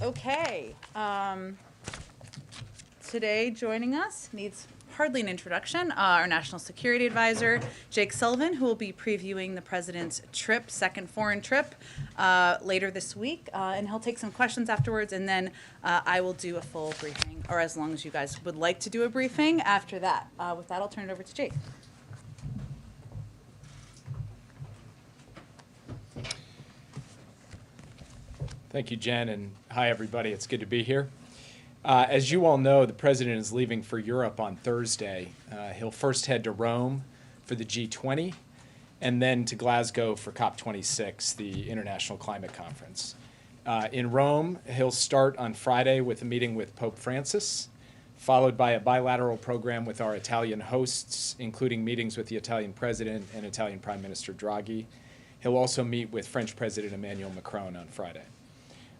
Okay. Today joining us needs hardly an introduction, our National Security Advisor, Jake Sullivan, who will be previewing the President's trip, second foreign trip, later this week. And he'll take some questions afterwards, and then I will do a full briefing, or as long as you guys would like to do a briefing after that. With that, I'll turn it over to Jake. Thank you, Jen, and hi, everybody. It's good to be here. As you all know, the President is leaving for Europe on Thursday. He'll first head to Rome for the G20, and then to Glasgow for COP26, the International Climate Conference. In Rome, he'll start on Friday with a meeting with Pope Francis, followed by a bilateral program with our Italian hosts, including meetings with the Italian President and Italian Prime Minister Draghi. He'll also meet with French President Emmanuel Macron on Friday.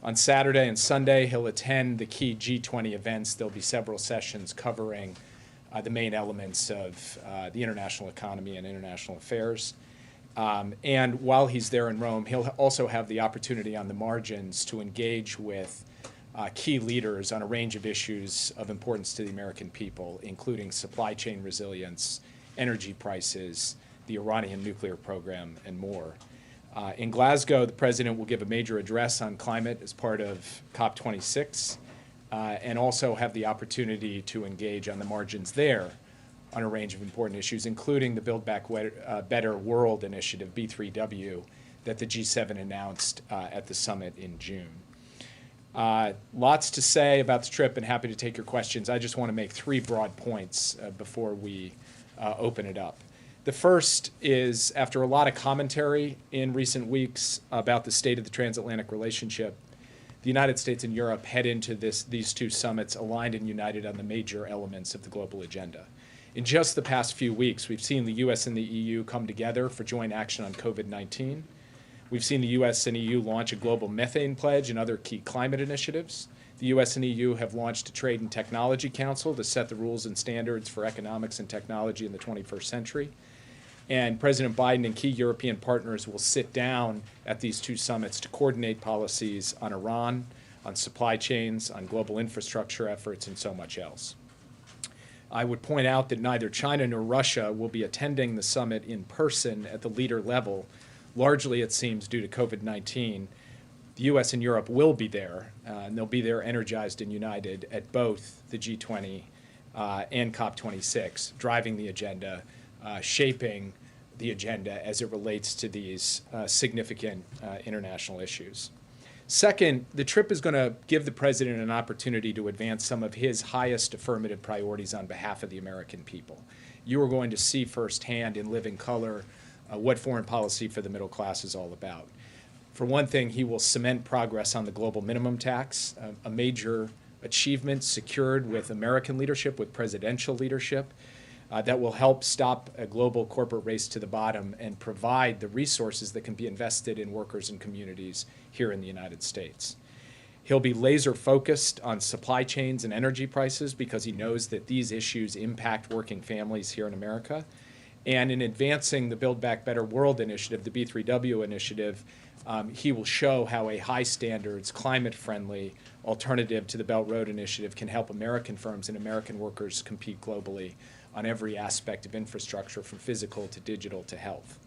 On Saturday and Sunday, he'll attend the key G20 events. There'll be several sessions covering the main elements of the international economy and international affairs. And while he's there in Rome, he'll also have the opportunity on the margins to engage with key leaders on a range of issues of importance to the American people, including supply chain resilience, energy prices, the Iranian nuclear program, and more. In Glasgow, the President will give a major address on climate as part of COP26 and also have the opportunity to engage on the margins there on a range of important issues, including the Build Back Better World initiative, B3W, that the G7 announced at the summit in June. Lots to say about the trip, and happy to take your questions. I just want to make three broad points before we open it up. The first is, after a lot of commentary in recent weeks about the state of the transatlantic relationship, the United States and Europe head into these two summits aligned and united on the major elements of the global agenda. In just the past few weeks, we've seen the U.S. and the EU come together for joint action on COVID-19. We've seen the U.S. and EU launch a global methane pledge and other key climate initiatives. The U.S. and EU have launched a Trade and Technology Council to set the rules and standards for economics and technology in the 21st century. And President Biden and key European partners will sit down at these two summits to coordinate policies on Iran, on supply chains, on global infrastructure efforts, and so much else. I would point out that neither China nor Russia will be attending the summit in person at the leader level, largely, it seems, due to COVID-19. The U.S. and Europe will be there, and they'll be there energized and united at both the G20 and COP26, driving the agenda, shaping the agenda as it relates to these significant international issues. Second, the trip is going to give the President an opportunity to advance some of his highest affirmative priorities on behalf of the American people. You are going to see firsthand in living color what foreign policy for the middle class is all about. For one thing, he will cement progress on the global minimum tax, a major achievement secured with American leadership, with presidential leadership, that will help stop a global corporate race to the bottom and provide the resources that can be invested in workers and communities here in the United States. He'll be laser focused on supply chains and energy prices because he knows that these issues impact working families here in America. And in advancing the Build Back Better World initiative, the B3W initiative, he will show how a high standards, climate-friendly alternative to the Belt Road Initiative can help American firms and American workers compete globally on every aspect of infrastructure, from physical to digital to health.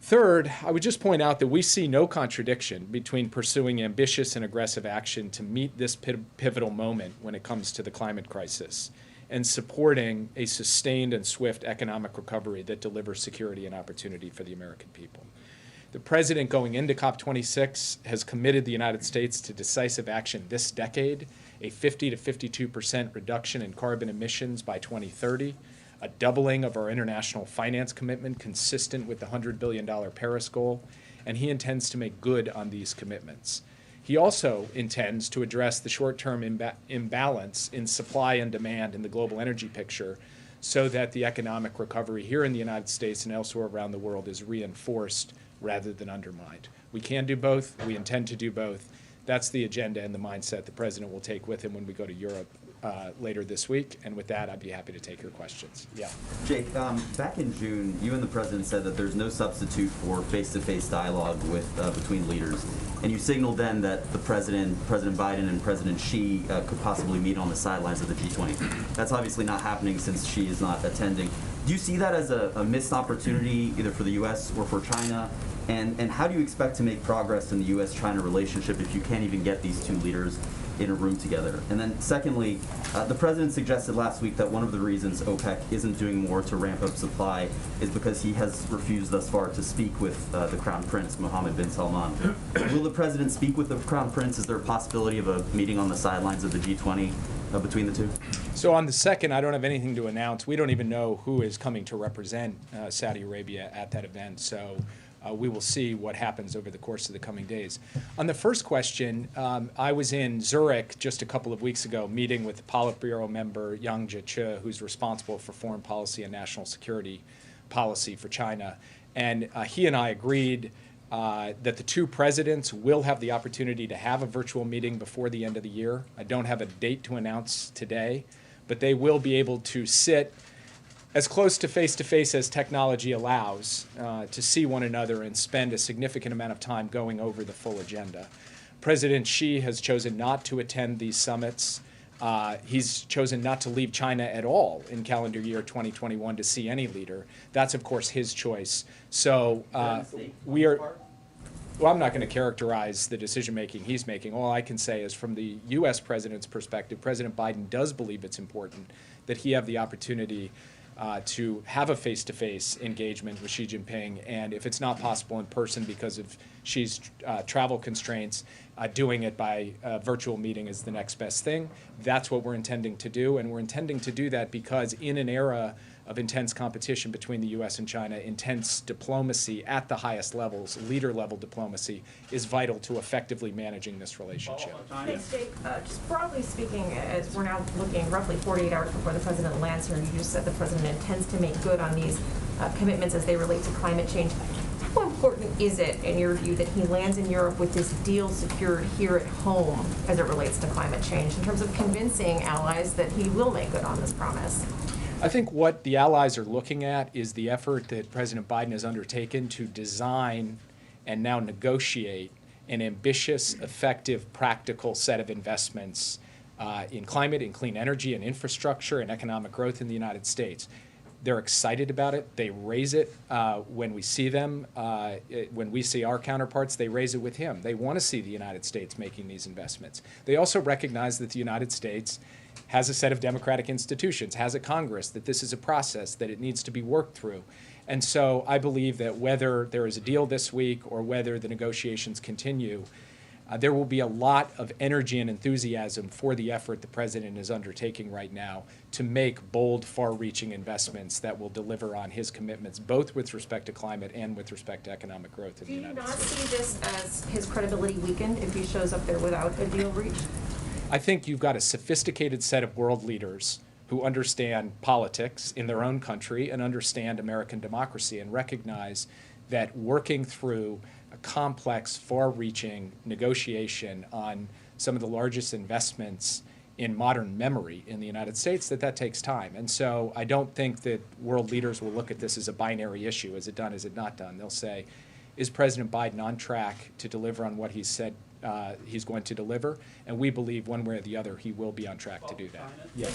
Third, I would just point out that we see no contradiction between pursuing ambitious and aggressive action to meet this pivotal moment when it comes to the climate crisis and supporting a sustained and swift economic recovery that delivers security and opportunity for the American people. The President, going into COP26, has committed the United States to decisive action this decade, a 50 to 52% reduction in carbon emissions by 2030, a doubling of our international finance commitment consistent with the $100 billion Paris goal, and he intends to make good on these commitments. He also intends to address the short-term imbalance in supply and demand in the global energy picture so that the economic recovery here in the United States and elsewhere around the world is reinforced rather than undermined. We can do both. We intend to do both. That's the agenda and the mindset the President will take with him when we go to Europe later this week. And with that, I'd be happy to take your questions. Yeah. Jake, back in June, you and the president said that there's no substitute for face-to-face dialogue with between leaders, and you signaled then that President Biden and President Xi could possibly meet on the sidelines of the G20. That's obviously not happening since Xi is not attending. Do you see that as a missed opportunity either for the U.S. or for China? And how do you expect to make progress in the U.S.-China relationship if you can't even get these two leaders in a room together? And then secondly, the president suggested last week that one of the reasons OPEC isn't doing more to ramp up supply is because he has refused thus far to speak with the Crown Prince, Mohammed bin Salman. Will the president speak with the Crown Prince? Is there a possibility of a meeting on the sidelines of the G20 between the two? So on the second, I don't have anything to announce. We don't even know who is coming to represent Saudi Arabia at that event. So we will see what happens over the course of the coming days. On the first question, I was in Zurich just a couple of weeks ago meeting with the Politburo member Yang Jiechi, who's responsible for foreign policy and national security policy for China. And he and I agreed that the two presidents will have the opportunity to have a virtual meeting before the end of the year. I don't have a date to announce today, but they will be able to sit as close to face as technology allows to see one another and spend a significant amount of time going over the full agenda. President Xi has chosen not to attend these summits. He's chosen not to leave China at all in calendar year 2021 to see any leader. That's, of course, his choice. So we are. Well, I'm not going to characterize the decision-making he's making. All I can say is from the U.S. president's perspective, President Biden does believe it's important that he have the opportunity to have a face-to-face engagement with Xi Jinping, and if it's not possible in person because of Xi's travel constraints, doing it by virtual meeting is the next best thing. That's what we're intending to do, and we're intending to do that because in an era of intense competition between the U.S. and China, intense diplomacy at the highest levels, leader-level diplomacy, is vital to effectively managing this relationship. Thanks, Jake. Just broadly speaking, as we're now looking roughly 48 hours before the president lands here, and you just said the president intends to make good on these commitments as they relate to climate change. How important is it, in your view, that he lands in Europe with this deal secured here at home as it relates to climate change, in terms of convincing allies that he will make good on this promise? I think what the allies are looking at is the effort that President Biden has undertaken to design and now negotiate an ambitious, effective, practical set of investments in climate, in clean energy, and infrastructure, and economic growth in the United States. They're excited about it. They raise it when we see them. When we see our counterparts, they raise it with him. They want to see the United States making these investments. They also recognize that the United States has a set of democratic institutions, has a Congress, that this is a process, that it needs to be worked through. And so I believe that whether there is a deal this week or whether the negotiations continue, there will be a lot of energy and enthusiasm for the effort the president is undertaking right now to make bold, far-reaching investments that will deliver on his commitments, both with respect to climate and with respect to economic growth in the United States. Do you not see this as his credibility weakened if he shows up there without a deal reached? I think you've got a sophisticated set of world leaders who understand politics in their own country and understand American democracy and recognize that working through a complex, far-reaching negotiation on some of the largest investments in modern memory in the United States, that takes time. And so I don't think that world leaders will look at this as a binary issue. Is it done? Is it not done? They'll say, is President Biden on track to deliver on what he said he's going to deliver? And we believe one way or the other he will be on track to do that. Yes.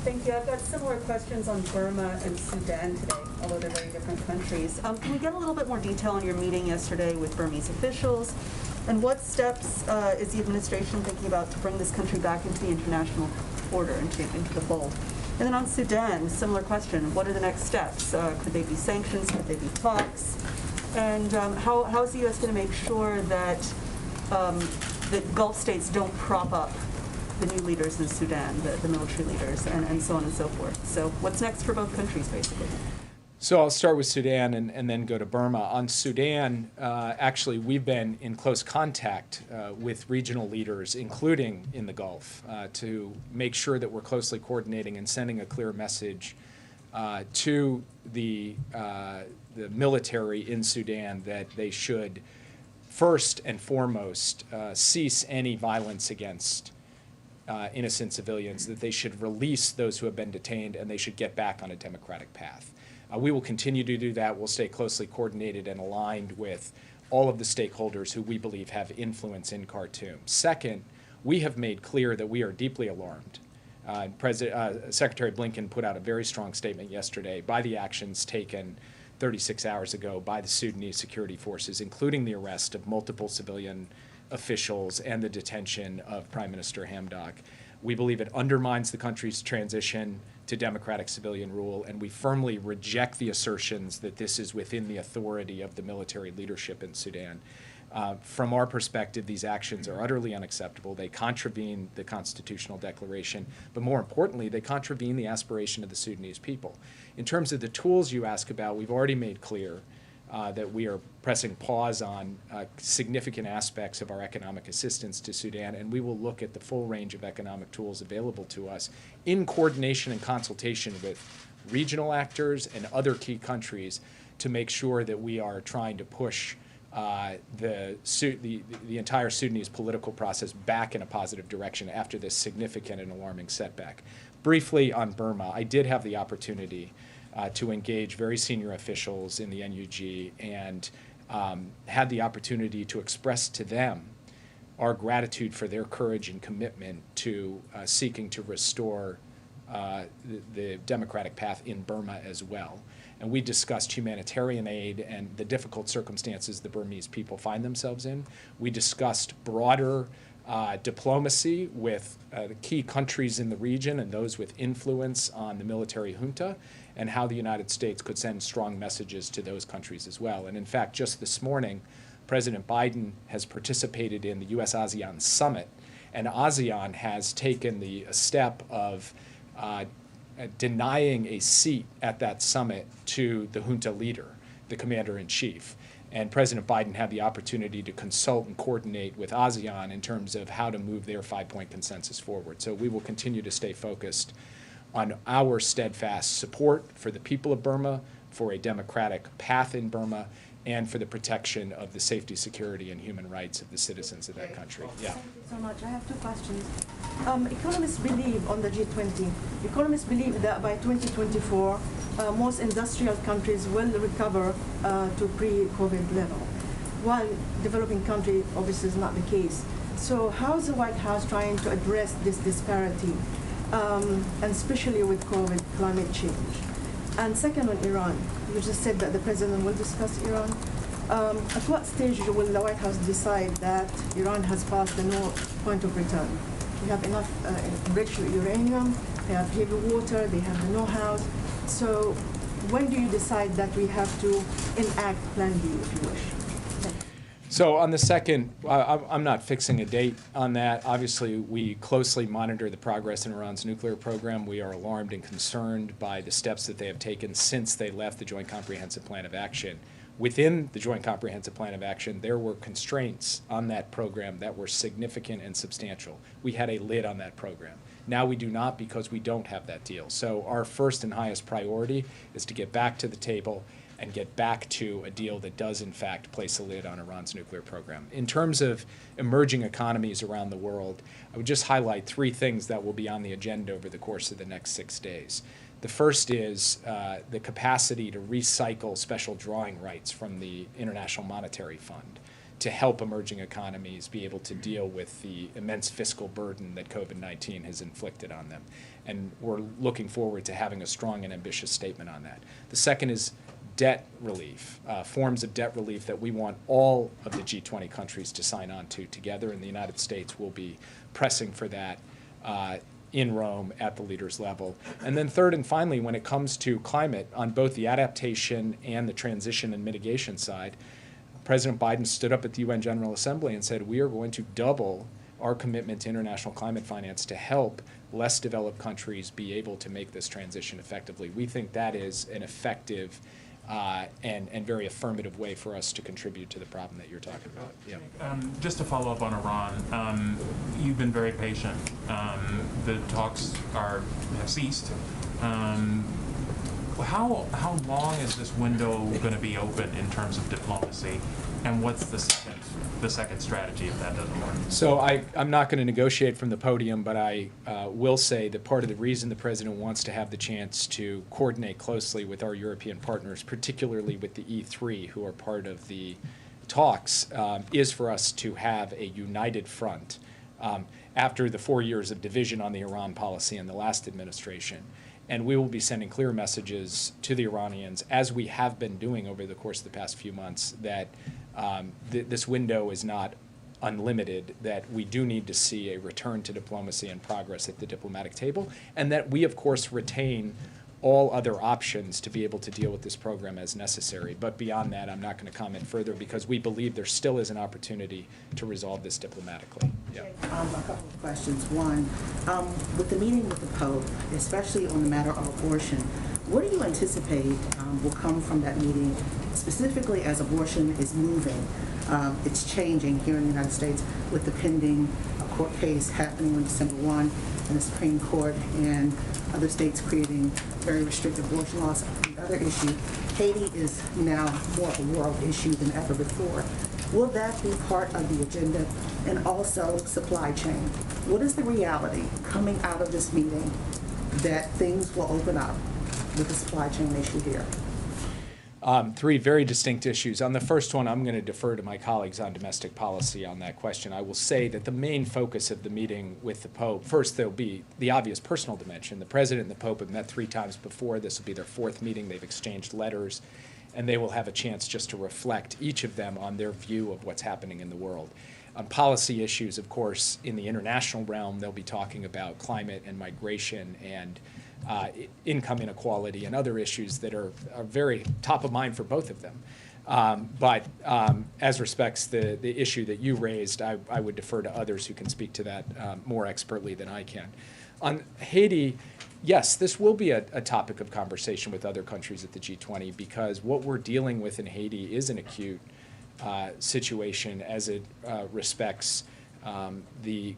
Thank you. I've got similar questions on Burma and Sudan today, although they're very different countries. Can we get a little bit more detail on your meeting yesterday with Burmese officials? And what steps is the administration thinking about to bring this country back into the international order, into the fold? And then on Sudan, similar question. What are the next steps? Could they be sanctions? Could they be talks? And how is the U.S. going to make sure that the Gulf states don't prop up the new leaders in Sudan, the military leaders, and so on and so forth? So what's next for both countries, basically? So I'll start with Sudan and then go to Burma. On Sudan, actually, we've been in close contact with regional leaders, including in the Gulf, to make sure that we're closely coordinating and sending a clear message to the military in Sudan that they should first and foremost cease any violence against innocent civilians, that they should release those who have been detained and they should get back on a democratic path. We will continue to do that. We'll stay closely coordinated and aligned with all of the stakeholders who we believe have influence in Khartoum. Second, we have made clear that we are deeply alarmed. Secretary Blinken put out a very strong statement yesterday by the actions taken 36 hours ago by the Sudanese security forces, including the arrest of multiple civilian officials and the detention of Prime Minister Hamdok. We believe it undermines the country's transition to democratic civilian rule, and we firmly reject the assertions that this is within the authority of the military leadership in Sudan. From our perspective, these actions are utterly unacceptable. They contravene the constitutional declaration, but more importantly, they contravene the aspiration of the Sudanese people. In terms of the tools you ask about, we've already made clear that we are pressing pause on significant aspects of our economic assistance to Sudan, and we will look at the full range of economic tools available to us in coordination and consultation with regional actors and other key countries to make sure that we are trying to push the entire Sudanese political process back in a positive direction after this significant and alarming setback. Briefly on Burma, I did have the opportunity to engage very senior officials in the NUG and had the opportunity to express to them our gratitude for their courage and commitment to seeking to restore the democratic path in Burma as well. And we discussed humanitarian aid and the difficult circumstances the Burmese people find themselves in. We discussed broader diplomacy with the key countries in the region and those with influence on the military junta, and how the United States could send strong messages to those countries as well. And in fact, just this morning, President Biden has participated in the U.S.-ASEAN summit, and ASEAN has taken the step of denying a seat at that summit to the junta leader, the commander-in-chief. And President Biden had the opportunity to consult and coordinate with ASEAN in terms of how to move their five-point consensus forward. So we will continue to stay focused on our steadfast support for the people of Burma, for a democratic path in Burma, and for the protection of the safety, security, and human rights of the citizens of that country. Yeah. Thank you so much. I have two questions. Economists believe on the G20, economists believe that by 2024, most industrial countries will recover to pre-COVID level, while developing country obviously is not the case. So how is the White House trying to address this disparity, and especially with COVID, climate change? And second, on Iran, you just said that the president will discuss Iran. At what stage will the White House decide that Iran has passed the no point of return? We have enough enriched uranium, they have heavy water, they have the know-how. So when do you decide that we have to enact Plan B, if you wish? So on the second, I'm not fixing a date on that. Obviously, we closely monitor the progress in Iran's nuclear program. We are alarmed and concerned by the steps that they have taken since they left the Joint Comprehensive Plan of Action. Within the Joint Comprehensive Plan of Action, there were constraints on that program that were significant and substantial. We had a lid on that program. Now we do not, because we don't have that deal. So our first and highest priority is to get back to the table and get back to a deal that does, in fact, place a lid on Iran's nuclear program. In terms of emerging economies around the world, I would just highlight three things that will be on the agenda over the course of the next 6 days. The first is the capacity to recycle special drawing rights from the International Monetary Fund to help emerging economies be able to deal with the immense fiscal burden that COVID-19 has inflicted on them. And we're looking forward to having a strong and ambitious statement on that. The second is debt relief, forms of debt relief that we want all of the G20 countries to sign on to together, and the United States will be pressing for that in Rome at the leaders' level. And then third and finally, when it comes to climate, on both the adaptation and the transition and mitigation side, President Biden stood up at the UN General Assembly and said, we are going to double our commitment to international climate finance to help less developed countries be able to make this transition effectively. We think that is an effective and very affirmative way for us to contribute to the problem that you're talking about. Yeah. Just to follow up on Iran, you've been very patient. The talks have ceased. How long is this window going to be open in terms of diplomacy, and what's the second the second strategy if that doesn't work? So I'm not going to negotiate from the podium, but I will say that part of the reason the president wants to have the chance to coordinate closely with our European partners, particularly with the E3, who are part of the talks, is for us to have a united front after the 4 years of division on the Iran policy in the last administration. And we will be sending clear messages to the Iranians, as we have been doing over the course of the past few months, that this window is not unlimited, that we do need to see a return to diplomacy and progress at the diplomatic table, and that we, of course, retain all other options to be able to deal with this program as necessary. But beyond that, I'm not going to comment further because we believe there still is an opportunity to resolve this diplomatically. Yeah. A couple of questions. One, with the meeting with the Pope, especially on the matter of abortion, what do you anticipate will come from that meeting, specifically as abortion is moving? It's changing here in the United States with the pending court case happening on December 1 in the Supreme Court and other states creating very restrictive abortion laws. The other issue, Haiti is now more of a world issue than ever before. Will that be part of the agenda? And also supply chain. What is the reality coming out of this meeting that things will open up with the supply chain issue here? Three very distinct issues. On the first one, I'm going to defer to my colleagues on domestic policy on that question. I will say that the main focus of the meeting with the Pope, first there'll be the obvious personal dimension. The President and the Pope have met 3 times before. This will be their 4th meeting. They've exchanged letters, and they will have a chance just to reflect, each of them, on their view of what's happening in the world. On policy issues, of course, in the international realm, they'll be talking about climate and migration and income inequality and other issues that are very top of mind for both of them. But as respects the issue that you raised, I would defer to others who can speak to that more expertly than I can. On Haiti, yes, this will be a topic of conversation with other countries at the G20 because what we're dealing with in Haiti is an acute situation as it respects the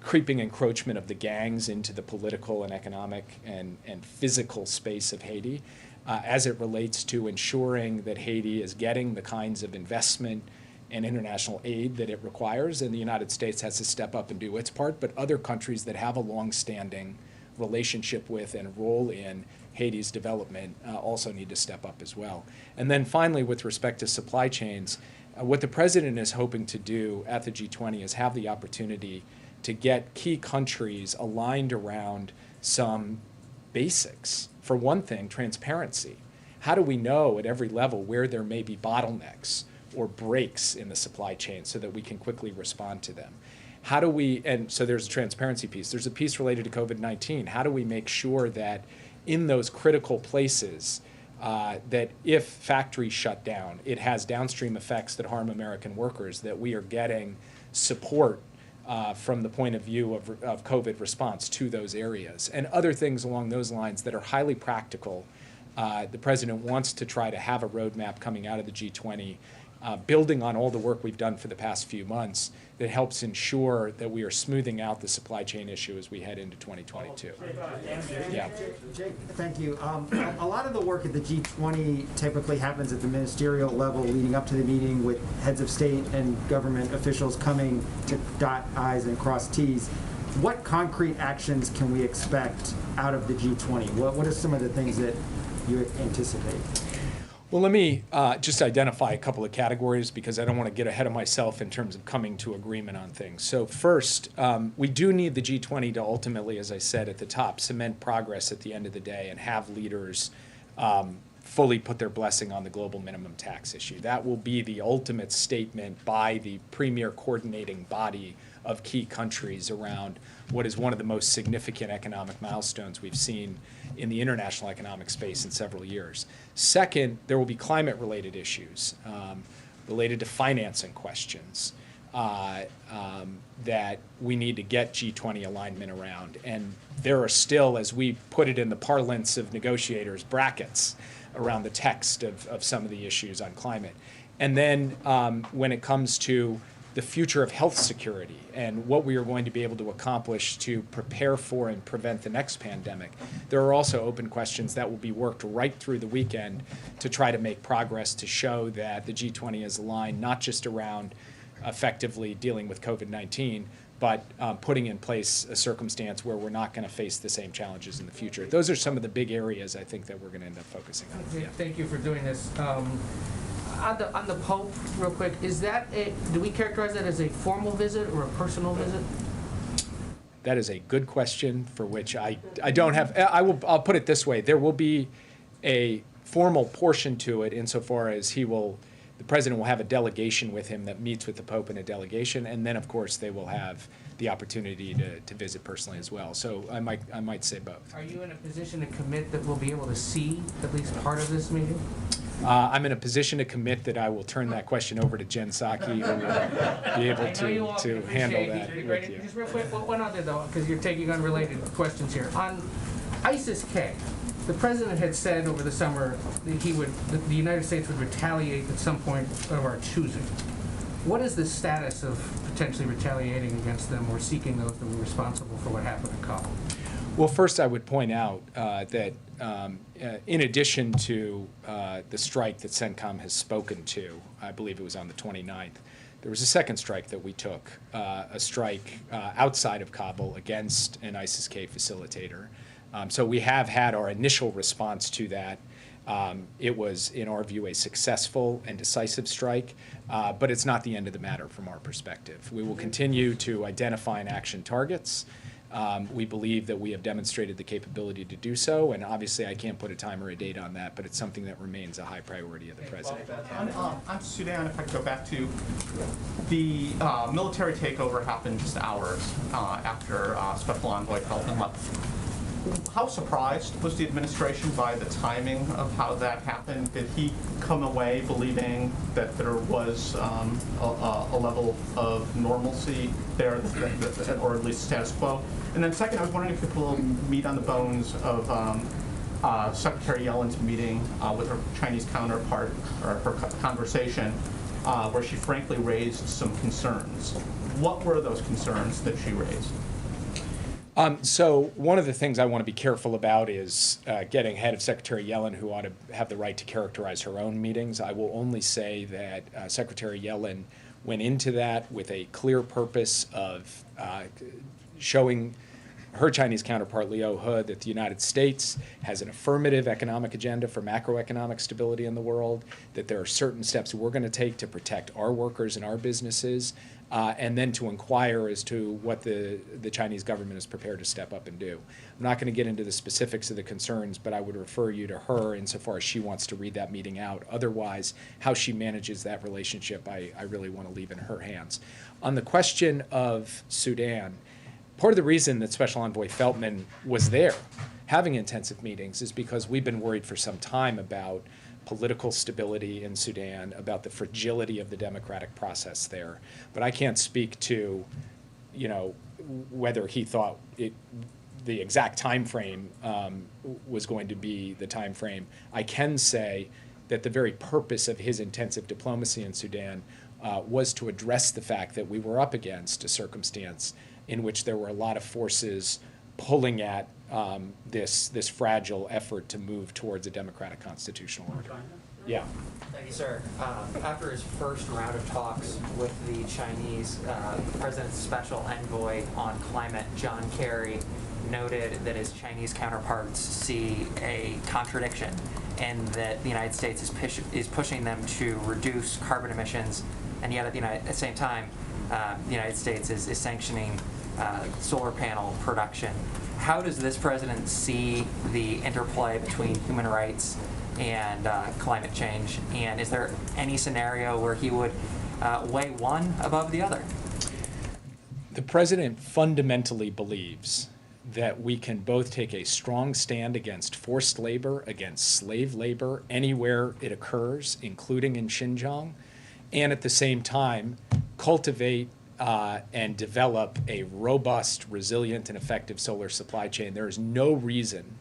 creeping encroachment of the gangs into the political and economic and physical space of Haiti, as it relates to ensuring that Haiti is getting the kinds of investment and international aid that it requires, and the United States has to step up and do its part, but other countries that have a long-standing relationship with and role in Haiti's development also need to step up as well. And then finally, with respect to supply chains, what the President is hoping to do at the G20 is have the opportunity to get key countries aligned around some basics. For one thing, transparency. How do we know at every level where there may be bottlenecks or breaks in the supply chain so that we can quickly respond to them? How do we, and so there's a transparency piece. There's a piece related to COVID-19. How do we make sure that in those critical places that if factories shut down, it has downstream effects that harm American workers, that we are getting support from the point of view of COVID response to those areas, and other things along those lines that are highly practical. The President wants to try to have a roadmap coming out of the G20, building on all the work we've done for the past few months that helps ensure that we are smoothing out the supply chain issue as we head into 2022. Yeah. Jake, thank you. A lot of the work at the G20 typically happens at the ministerial level leading up to the meeting with heads of state and government officials coming to dot I's and cross T's. What concrete actions can we expect out of the G20? What are some of the things that you anticipate? Well, let me just identify a couple of categories because I don't want to get ahead of myself in terms of coming to agreement on things. So first, we do need the G20 to ultimately, as I said at the top, cement progress at the end of the day and have leaders fully put their blessing on the global minimum tax issue. That will be the ultimate statement by the premier coordinating body of key countries around what is one of the most significant economic milestones we've seen in the international economic space in several years. Second, there will be climate-related issues related to financing questions that we need to get G20 alignment around. And there are still, as we put it in the parlance of negotiators, brackets around the text of some of the issues on climate. And then when it comes to the future of health security and what we are going to be able to accomplish to prepare for and prevent the next pandemic, there are also open questions that will be worked right through the weekend to try to make progress to show that the G20 is aligned not just around effectively dealing with COVID-19, but putting in place a circumstance where we're not going to face the same challenges in the future. Those are some of the big areas I think that we're going to end up focusing on. Okay, Yeah. thank you for doing this. On the Pope, real quick, is that do we characterize that as a formal visit or a personal visit? That is a good question for which I don't have. I'll put it this way: there will be a formal portion to it insofar as the president will have a delegation with him that meets with the Pope in a delegation, and then of course they will have the opportunity to visit personally as well. So I might say both. Are you in a position to commit that we'll be able to see at least part of this meeting? I'm in a position to commit that I will turn that question over to Jen Psaki, who will be able to handle that with you. Just real quick, one other though, because you're taking unrelated questions here. On ISIS-K, the president had said over the summer that the United States would retaliate at some point of our choosing. What is the status of potentially retaliating against them or seeking those that were responsible for what happened in Kabul? Well, first I would point out that in addition to the strike that CENTCOM has spoken to, I believe it was on the 29th, there was a second strike that we took, a strike outside of Kabul against an ISIS-K facilitator. So we have had our initial response to that. It was, in our view, a successful and decisive strike, but it's not the end of the matter from our perspective. We will continue to identify and action targets. We believe that we have demonstrated the capability to do so, and obviously I can't put a time or a date on that, but it's something that remains a high priority of the president. On Sudan, if I could go back to the military takeover happened just hours after Special Envoy Feltman left. How surprised was the administration by the timing of how that happened? Did he come away believing that there was a level of normalcy there, or at least status quo? And then second, I was wondering if you could put a little meat on the bones of Secretary Yellen's meeting with her Chinese counterpart, or her conversation, where she frankly raised some concerns. What were those concerns that she raised? So one of the things I want to be careful about is getting ahead of Secretary Yellen, who ought to have the right to characterize her own meetings. I will only say that Secretary Yellen went into that with a clear purpose of showing her Chinese counterpart, Liu He, that the United States has an affirmative economic agenda for macroeconomic stability in the world, that there are certain steps we're going to take to protect our workers and our businesses, and then to inquire as to what the Chinese government is prepared to step up and do. I'm not going to get into the specifics of the concerns, but I would refer you to her insofar as she wants to read that meeting out. Otherwise, how she manages that relationship, I really want to leave in her hands. On the question of Sudan, part of the reason that Special Envoy Feltman was there having intensive meetings is because we've been worried for some time about political stability in Sudan, about the fragility of the democratic process there. But I can't speak to, whether he thought the exact time frame was going to be the time frame. I can say that the very purpose of his intensive diplomacy in Sudan was to address the fact that we were up against a circumstance in which there were a lot of forces pulling at this fragile effort to move towards a democratic constitutional order. Yeah. Thank you, sir. After his first round of talks with the Chinese, the president's special envoy on climate, John Kerry, noted that his Chinese counterparts see a contradiction and that the United States is pushing them to reduce carbon emissions, and yet at the same time, the United States is sanctioning solar panel production. How does this president see the interplay between human rights and climate change? And is there any scenario where he would weigh one above the other? The president fundamentally believes that we can both take a strong stand against forced labor, against slave labor, anywhere it occurs, including in Xinjiang, and at the same time cultivate and develop a robust, resilient, and effective solar supply chain. There is no reason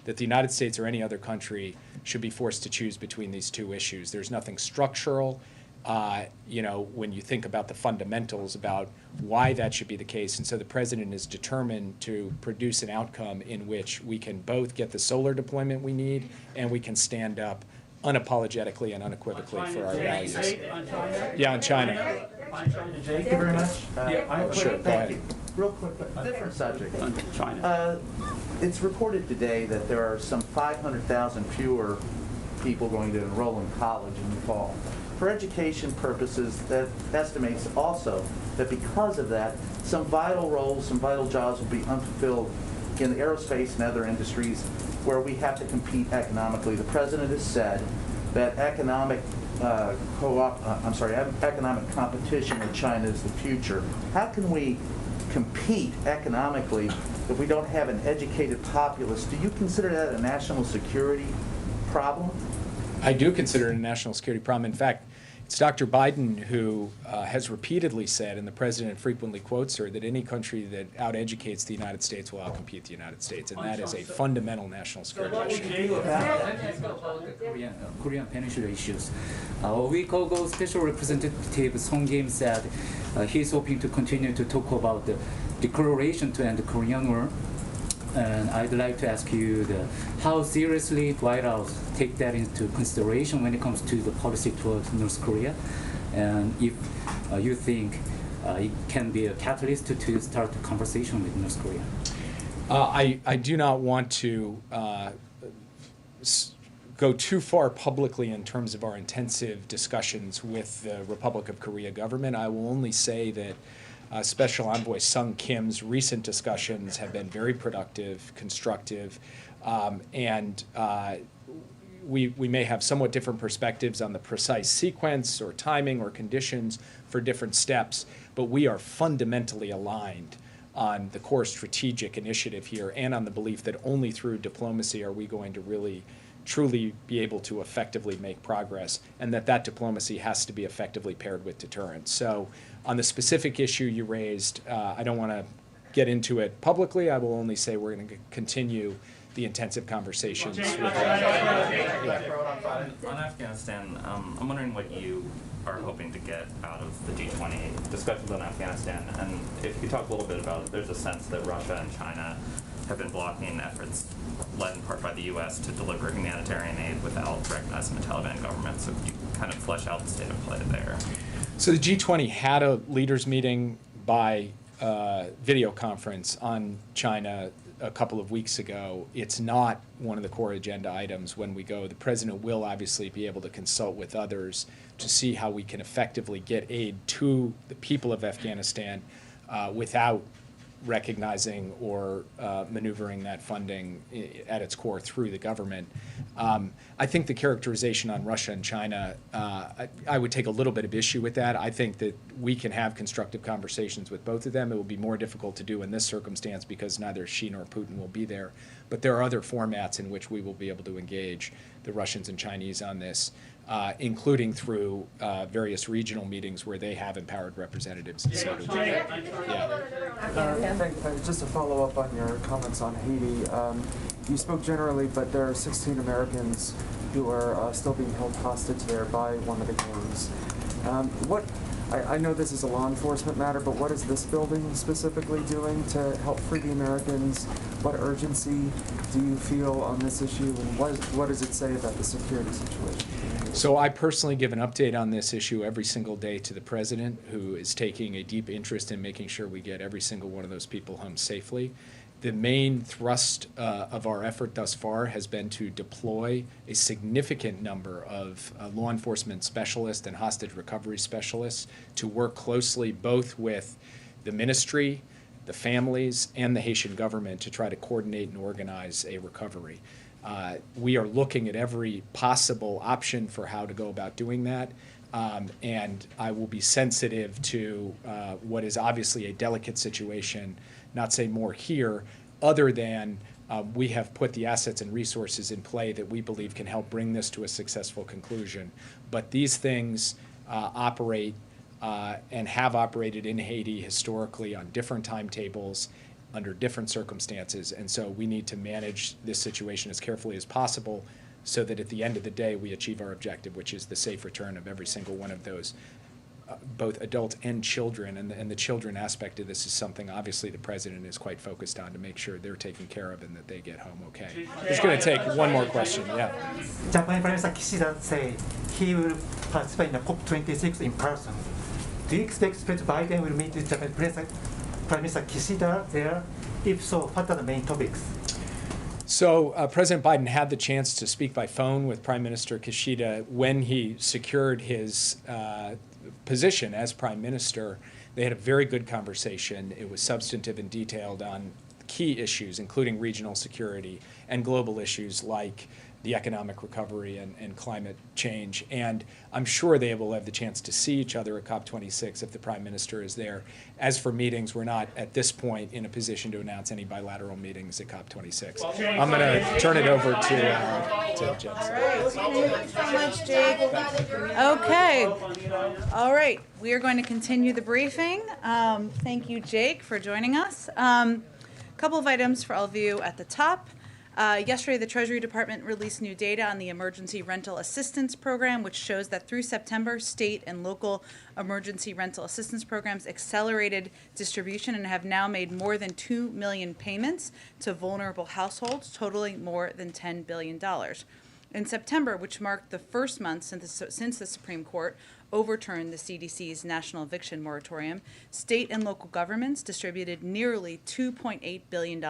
that the United States or any other country should be forced to choose between these two issues. There's nothing structural, when you think about the fundamentals about why that should be the case. And so the president is determined to produce an outcome in which we can both get the solar deployment we need and we can stand up unapologetically and unequivocally for our values. Yeah, on China. Thank you very much. Sure, go ahead. Real quick, different subject. China. It's reported today that there are some 500,000 fewer people going to enroll in college in the fall. For education purposes, that estimates also that because of that, some vital roles, some vital jobs will be unfulfilled in aerospace and other industries where we have to compete economically. The president has said that economic economic competition with China is the future. How can we compete economically if we don't have an educated populace? Do you consider that a national security problem? I do consider it a national security problem. In fact, it's Dr. Biden who has repeatedly said, and the president frequently quotes her, that any country that out-educates the United States will outcompete the United States, and that is a fundamental national security issue. Korean Peninsula issues. A week ago, Special Representative Song Kim said he's hoping to continue to talk about the declaration to end the Korean War. And I'd like to ask you how seriously White House take that into consideration when it comes to the policy towards North Korea, and if you think it can be a catalyst to start the conversation with North Korea. I do not want to go too far publicly in terms of our intensive discussions with the Republic of Korea government. I will only say that Special Envoy Sung Kim's recent discussions have been very productive, constructive, and we may have somewhat different perspectives on the precise sequence or timing or conditions for different steps, but we are fundamentally aligned on the core strategic initiative here and on the belief that only through diplomacy are we going to really truly be able to effectively make progress, and that diplomacy has to be effectively paired with deterrence. So on the specific issue you raised, I don't want to get into it publicly. I will only say we're going to continue the intensive conversations. On Afghanistan, I'm wondering what you are hoping to get out of the G20 discussions on Afghanistan, and if you talk a little bit about it, there's a sense that Russia and China have been blocking efforts led in part by the U.S. to deliver humanitarian aid without recognizing the Taliban government. So could you kind of flesh out the state of play there? So the G20 had a leaders meeting by video conference on China a couple of weeks ago. It's not one of the core agenda items when we go. The president will obviously be able to consult with others to see how we can effectively get aid to the people of Afghanistan without recognizing or maneuvering that funding at its core through the government. I think the characterization on Russia and China, I would take a little bit of issue with that. I think that we can have constructive conversations with both of them. It will be more difficult to do in this circumstance because neither Xi nor Putin will be there. But there are other formats in which we will be able to engage the Russians and Chinese on this, including through various regional meetings where they have empowered representatives. So, just to follow up on your comments on Haiti, you spoke generally, but there are 16 Americans who are still being held hostage there by one of the gangs. I know this is a law enforcement matter, but what is this building specifically doing to help free the Americans? What urgency do you feel on this issue, and what does it say about the security situation? So I personally give an update on this issue every single day to the president, who is taking a deep interest in making sure we get every single one of those people home safely. The main thrust of our effort thus far has been to deploy a significant number of law enforcement specialists and hostage recovery specialists to work closely both with the ministry, the families, and the Haitian government to try to coordinate and organize a recovery. We are looking at every possible option for how to go about doing that. And I will be sensitive to what is obviously a delicate situation, not say more here, other than we have put the assets and resources in play that we believe can help bring this to a successful conclusion. But these things operate and have operated in Haiti historically on different timetables, under different circumstances, and so we need to manage this situation as carefully as possible so that at the end of the day we achieve our objective, which is the safe return of every single one of those, both adults and children. And the children aspect of this is something obviously the president is quite focused on to make sure they're taken care of and that they get home okay. Just going to take one more question. Yeah. Japanese Prime Minister Kishida said he will participate in the COP26 in person. Do you expect President Biden will meet with Japanese Prime Minister Kishida there? If so, what are the main topics? So President Biden had the chance to speak by phone with Prime Minister Kishida when he secured his position as Prime Minister. They had a very good conversation. It was substantive and detailed on key issues, including regional security and global issues like the economic recovery and climate change. And I'm sure they will have the chance to see each other at COP26 if the Prime Minister is there. As for meetings, we're not at this point in a position to announce any bilateral meetings at COP26. I'm going to turn it over to Jen. All right. Thank you so much, Jake. Okay. All right. We are going to continue the briefing. Thank you, Jake, for joining us. A couple of items for all of you at the top. Yesterday, the Treasury Department released new data on the Emergency Rental Assistance Program, which shows that through September, state and local emergency rental assistance programs accelerated distribution and have now made more than 2 million payments to vulnerable households, totaling more than $10 billion. In September, which marked the first month since the Supreme Court overturned the CDC's national eviction moratorium, state and local governments distributed nearly $2.8 billion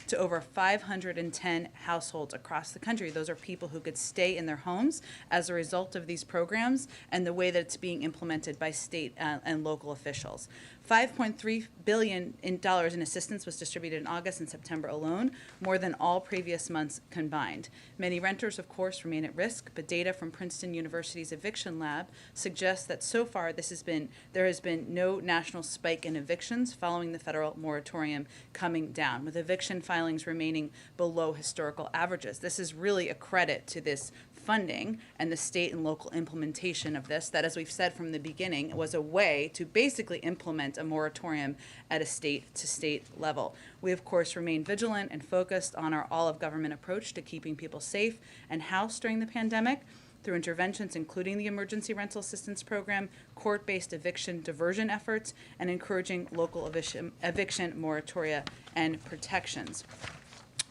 to over 510 households across the country. Those are people who could stay in their homes as a result of these programs and the way that it's being implemented by state and local officials. $5.3 billion in assistance was distributed in August and September alone, more than all previous months combined. Many renters, of course, remain at risk, but data from Princeton University's eviction lab suggests that so far there has been no national spike in evictions following the federal moratorium coming down, with eviction filings remaining below historical averages. This is really a credit to this funding and the state and local implementation of this, that, as we've said from the beginning, was a way to basically implement a moratorium at a state-to-state level. We, of course, remain vigilant and focused on our all-of-government approach to keeping people safe and housed during the pandemic through interventions including the Emergency Rental Assistance Program, court-based eviction diversion efforts, and encouraging local eviction moratoria and protections.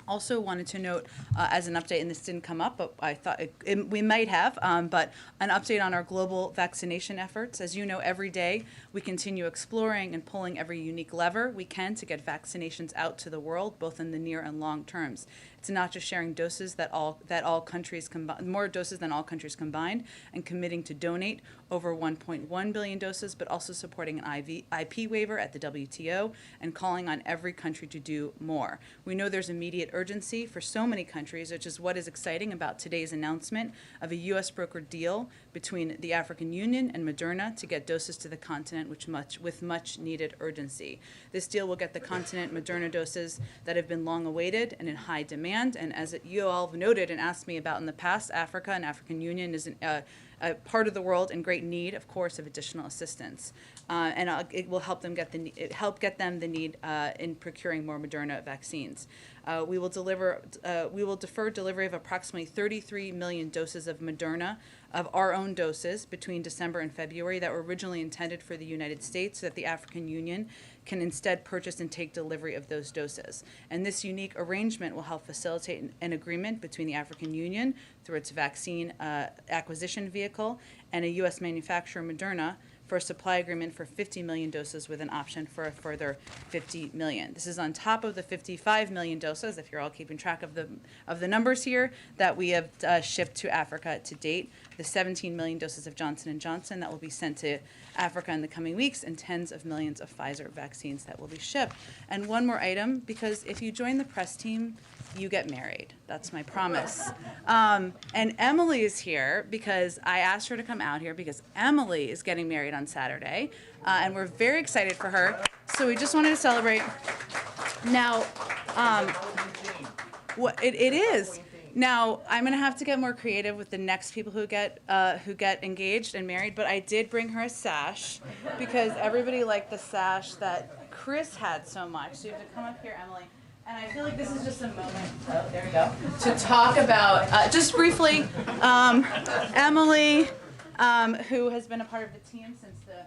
Also wanted to note as an update, and this didn't come up, but I thought we might have, but an update on our global vaccination efforts. As you know, every day we continue exploring and pulling every unique lever we can to get vaccinations out to the world, both in the near and long terms. It's not just sharing doses that all countries more doses than all countries combined, and committing to donate over 1.1 billion doses, but also supporting an IP waiver at the WTO and calling on every country to do more. We know there's immediate urgency for so many countries, which is what is exciting about today's announcement of a U.S. brokered deal between the African Union and Moderna to get doses to the continent with much needed urgency. This deal will get the continent Moderna doses that have been long awaited and in high demand. And as you all have noted and asked me about in the past, Africa and African Union is a part of the world in great need, of course, of additional assistance, and it will help them get the need in procuring more Moderna vaccines. We will defer delivery of approximately 33 million doses of Moderna, of our own doses, between December and February that were originally intended for the United States, so that the African Union can instead purchase and take delivery of those doses. And this unique arrangement will help facilitate an agreement between the African Union through its vaccine acquisition vehicle and a U.S. manufacturer, Moderna, for a supply agreement for 50 million doses with an option for a further 50 million. This is on top of the 55 million doses, if you're all keeping track of the numbers here, that we have shipped to Africa to date, the 17 million doses of Johnson & Johnson that will be sent to Africa in the coming weeks, and tens of millions of Pfizer vaccines that will be shipped. And one more item, because if you join the press team, you get married. That's my promise. And Emily is here because I asked her to come out here because Emily is getting married on Saturday, and we're very excited for her. So we just wanted to celebrate. Now, what it is. Now, I'm going to have to get more creative with the next people who get engaged and married, but I did bring her a sash because everybody liked the sash that Chris had so much. So you have to come up here, Emily. And I feel like this is just a moment, oh, there we go, to talk about, just briefly, Emily, who has been a part of the team since the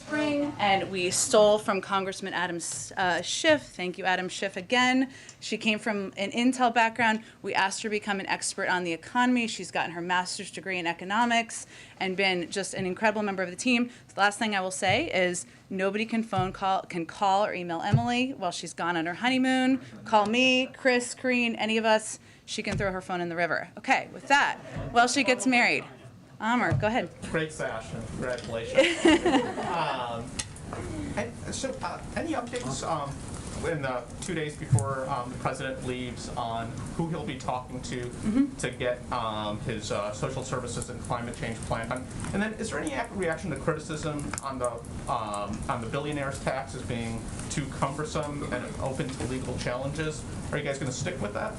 spring, and we stole from Congressman Adam Schiff. Thank you, Adam Schiff, again. She came from an Intel background. We asked her to become an expert on the economy. She's gotten her master's degree in economics and been just an incredible member of the team. The last thing I will say is nobody can call or email Emily while she's gone on her honeymoon. Call me, Chris, Karine, any of us. She can throw her phone in the river. Okay, with that, while she gets married. Amr, go ahead. Great sash, and congratulations. Any updates in the 2 days before the president leaves on who he'll be talking to get his social services and climate change plan done? And then, is there any reaction to criticism on the billionaires tax as being too cumbersome and open to legal challenges? Are you guys going to stick with that?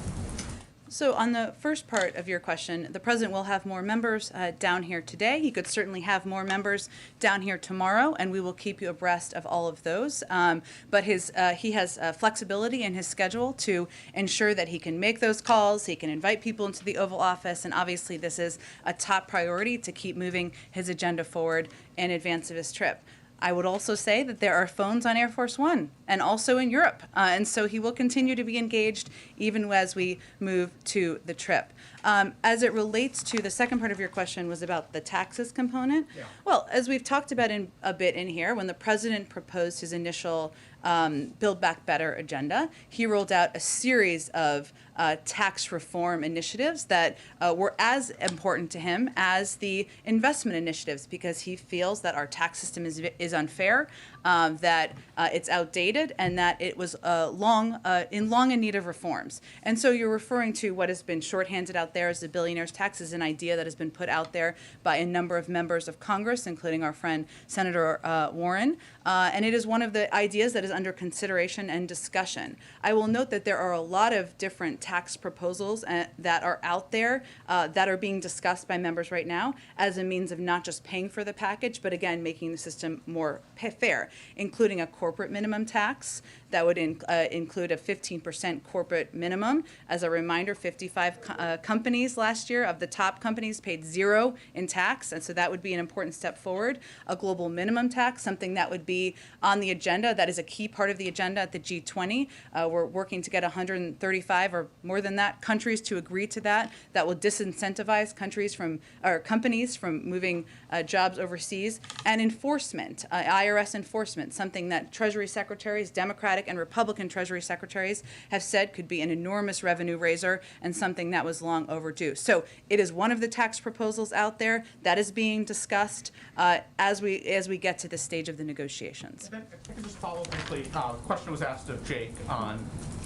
So on the first part of your question, the president will have more members down here today. He could certainly have more members down here tomorrow, and we will keep you abreast of all of those. But he has flexibility in his schedule to ensure that he can make those calls, he can invite people into the Oval Office, and obviously this is a top priority to keep moving his agenda forward in advance of his trip. I would also say that there are phones on Air Force One and also in Europe. And so he will continue to be engaged even as we move to the trip. As it relates to the second part of your question was about the taxes component. Yeah. Well, as we've talked about a bit in here, when the president proposed his initial Build Back Better agenda, he rolled out a series of tax reform initiatives that were as important to him as the investment initiatives, because he feels that our tax system is unfair, that it's outdated, and that it was long in need of reforms. And so you're referring to what has been shorthanded out there as the billionaire's tax, is an idea that has been put out there by a number of members of Congress, including our friend Senator Warren. And it is one of the ideas that is under consideration and discussion. I will note that there are a lot of different tax proposals that are out there that are being discussed by members right now as a means of not just paying for the package, but again, making the system more fair, including a corporate minimum tax that would include a 15% corporate minimum. As a reminder, 55 companies last year of the top companies paid 0 in tax, and so that would be an important step forward. A global minimum tax, something that would be on the agenda, that is a key part of the agenda at the G20. We're working to get 135 or more than that countries to agree to that. That will disincentivize companies from moving jobs overseas. And enforcement, IRS enforcement, something that Treasury secretaries, Democratic and Republican Treasury secretaries, have said could be an enormous revenue raiser and something that was long overdue. So it is one of the tax proposals out there that is being discussed as we get to this stage of the negotiations. And then if I could just follow quickly, the question was asked of Jake on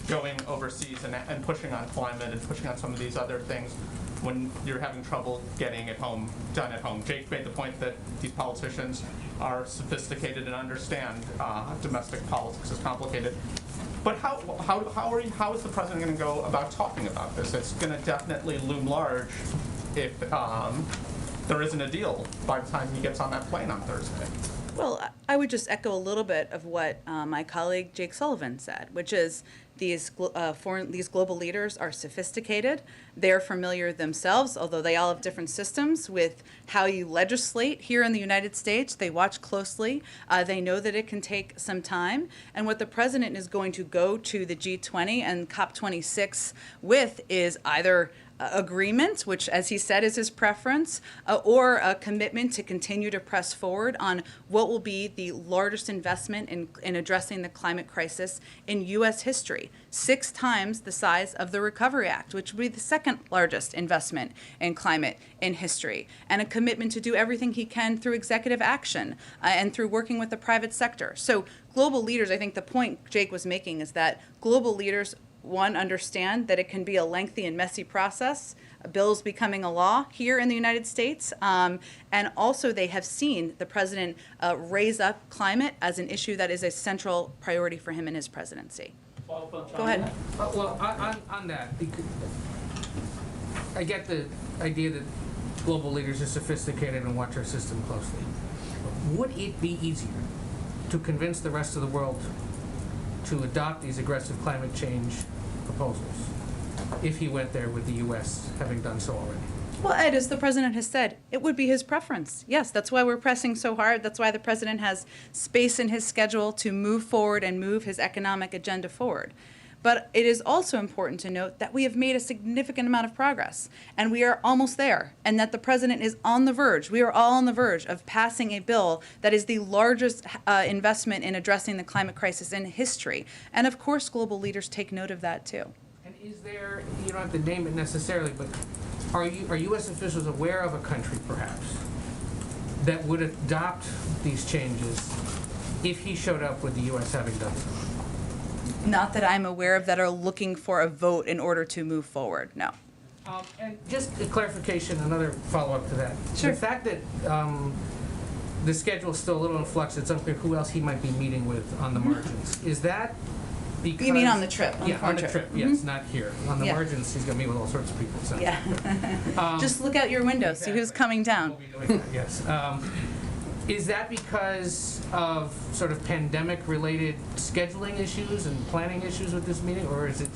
going overseas and pushing on climate and pushing on some of these other things when you're having trouble getting it done at home. Jake made the point that these politicians are sophisticated and understand domestic politics is complicated. But how is the president going to go about talking about this? It's going to definitely loom large if there isn't a deal by the time he gets on that plane on Thursday. Well, I would just echo a little bit of what my colleague Jake Sullivan said, which is these global leaders are sophisticated. They're familiar themselves, although they all have different systems, with how you legislate here in the United States. They watch closely. They know that it can take some time. And what the president is going to go to the G20 and COP26 with is either agreement, which, as he said, is his preference, or a commitment to continue to press forward on what will be the largest investment in addressing the climate crisis in U.S. history, 6 times the size of the Recovery Act, which would be the second largest investment in climate in history, and a commitment to do everything he can through executive action and through working with the private sector. So global leaders, I think the point Jake was making is that global leaders, one, understand that it can be a lengthy and messy process, bills becoming a law here in the United States, and also they have seen the president raise up climate as an issue that is a central priority for him in his presidency. Go ahead. Well, on that, I get the idea that global leaders are sophisticated and watch our system closely. Would it be easier to convince the rest of the world to adopt these aggressive climate change proposals if he went there with the U.S. having done so already? Well, Ed, as the president has said, it would be his preference. Yes, that's why we're pressing so hard. That's why the president has space in his schedule to move forward and move his economic agenda forward. But it is also important to note that we have made a significant amount of progress, and we are almost there, and that the president is on the verge. We are all on the verge of passing a bill that is the largest investment in addressing the climate crisis in history. And of course, global leaders take note of that too. And is there, you don't have to name it necessarily, but are U.S. officials aware of a country, perhaps, that would adopt these changes if he showed up with the U.S. having done so? Not that I'm aware of that are looking for a vote in order to move forward, no. And just a clarification, another follow-up to that. Sure. The fact that the schedule is still a little in flux, it's unclear who else he might be meeting with on the margins. Is that because... You mean on the trip? Yeah, on the trip, yes, Mhm. not here. On the Yeah. margins, he's going to meet with all sorts of people, so... Yeah. Just look out your window, see who's coming down. Yes. Is that because of sort of pandemic-related scheduling issues and planning issues with this meeting, or is it,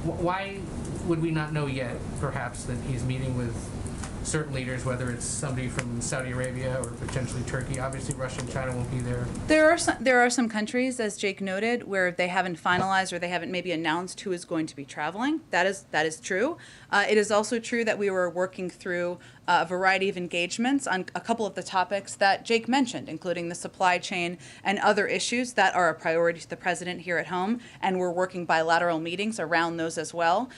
why would we not know yet, perhaps, that he's meeting with certain leaders, whether it's somebody from Saudi Arabia or potentially Turkey? Obviously, Russia and China won't be there. There are some countries, as Jake noted, where they haven't finalized or they haven't maybe announced who is going to be traveling. That is true. It is also true that we were working through a variety of engagements on a couple of the topics that Jake mentioned, including the supply chain and other issues that are a priority to the president here at home, and we're working bilateral meetings around those as well.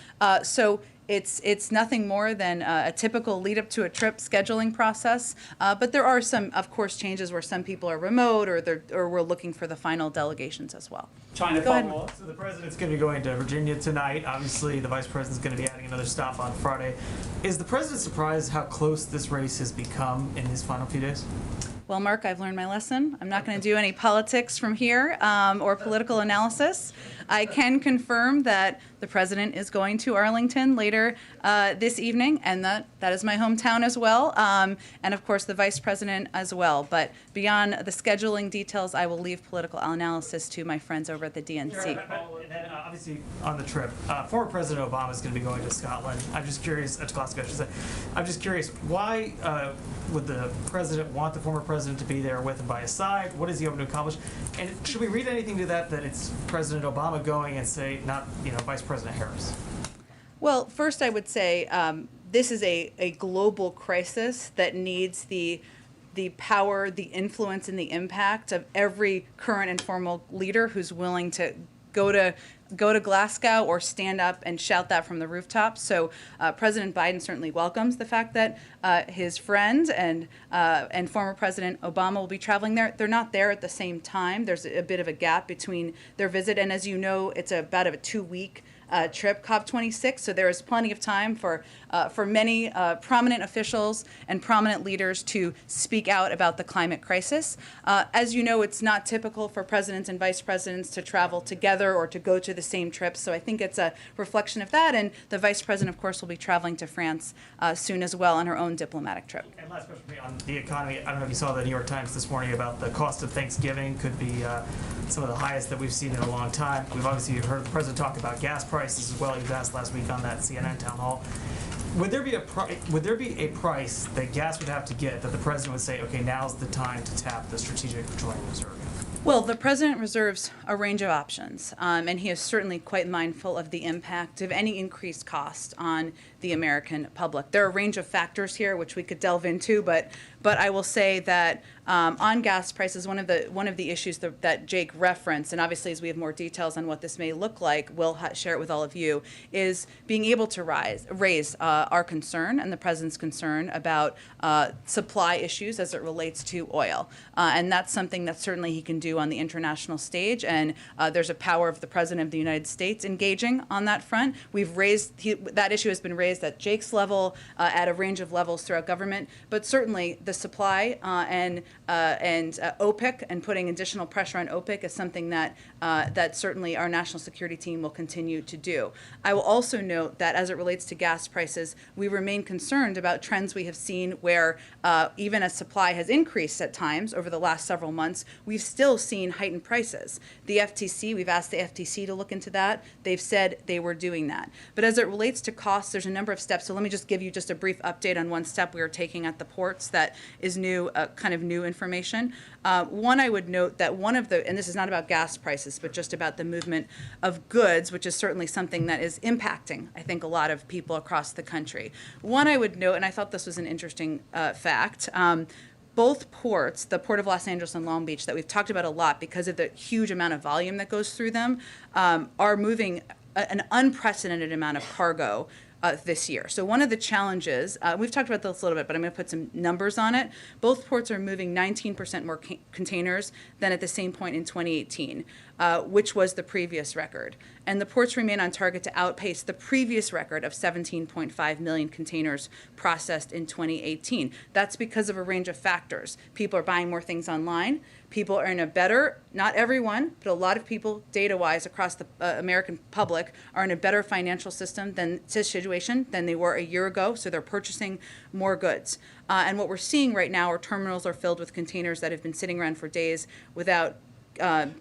So it's nothing more than a typical lead up to a trip scheduling process, but there are some, of course, changes where some people are remote or we're looking for the final delegations as well. China Go ahead. follow-up. So the president's going to be going to Virginia tonight. Obviously, the vice president's going to be adding another stop on Friday. Is the president surprised how close this race has become in his final few days? Well, Mark, I've learned my lesson. I'm not going to do any politics from here or political analysis. I can confirm that the president is going to Arlington later this evening, and that is my hometown as well, and of course the vice president as well. But beyond the scheduling details, I will leave political analysis to my friends over at the DNC. Sure, and then, obviously, on the trip, former President Obama is going to be going to Scotland. I'm just curious, to Glasgow, I should say. I'm just curious, why would the president want the former president to be there with him by his side? What is he hoping to accomplish? And should we read anything to that it's President Obama going and say, not Vice President Harris? Well, first I would say this is a global crisis that needs the power, the influence, and the impact of every current and former leader who's willing to go to Glasgow or stand up and shout that from the rooftops. So President Biden certainly welcomes the fact that his friend and former President Obama will be traveling there. They're not there at the same time. There's a bit of a gap between their visit, and as you know, it's about a 2-week trip, COP26, so there is plenty of time for many prominent officials and prominent leaders to speak out about the climate crisis. As you know, it's not typical for presidents and vice presidents to travel together or to go to the same trip, so I think it's a reflection of that, and the vice president, of course, will be traveling to France soon as well on her own diplomatic trip. And last question for me on the economy. I don't know if you saw the New York Times this morning about the cost of Thanksgiving could be some of the highest that we've seen in a long time. We've obviously heard the president talk about gas prices as well. He was asked last week on that CNN town hall. Would there be a price that gas would have to get that the president would say, okay, now's the time to tap the Strategic Petroleum Reserve? Well, the president reserves a range of options, and he is certainly quite mindful of the impact of any increased cost on the American public. There are a range of factors here which we could delve into, but I will say that on gas prices, one of the issues that Jake referenced, and obviously as we have more details on what this may look like, we'll share it with all of you, is being able to raise our concern and the president's concern about supply issues as it relates to oil, and that's something that certainly he can do on the international stage, and there's a power of the president of the United States engaging on that front. We've raised that issue has been raised at Jake's level, at a range of levels throughout government, but certainly the supply and OPEC and putting additional pressure on OPEC is something that that certainly our national security team will continue to do. I will also note that as it relates to gas prices, we remain concerned about trends we have seen where even as supply has increased at times over the last several months, we've still seen heightened prices. The FTC, we've asked the FTC to look into that. They've said they were doing that. But as it relates to costs, there's a number of steps. So let me just give you just a brief update on one step we are taking at the ports that is new, kind of new information. One, I would note that one of the, and this is not about gas prices, but just about the movement of goods, which is certainly something that is impacting, I think, a lot of people across the country. One, I would note, and I thought this was an interesting fact, both ports, the Port of Los Angeles and Long Beach, that we've talked about a lot because of the huge amount of volume that goes through them, are moving an unprecedented amount of cargo this year. So one of the challenges, we've talked about this a little bit, but I'm going to put some numbers on it. Both ports are moving 19% more containers than at the same point in 2018, which was the previous record. And the ports remain on target to outpace the previous record of 17.5 million containers processed in 2018. That's because of a range of factors. People are buying more things online. People are in a better, not everyone, but a lot of people, data-wise, across the American public, are in a better financial situation than they were a year ago, so they're purchasing more goods. And what we're seeing right now are terminals are filled with containers that have been sitting around for days without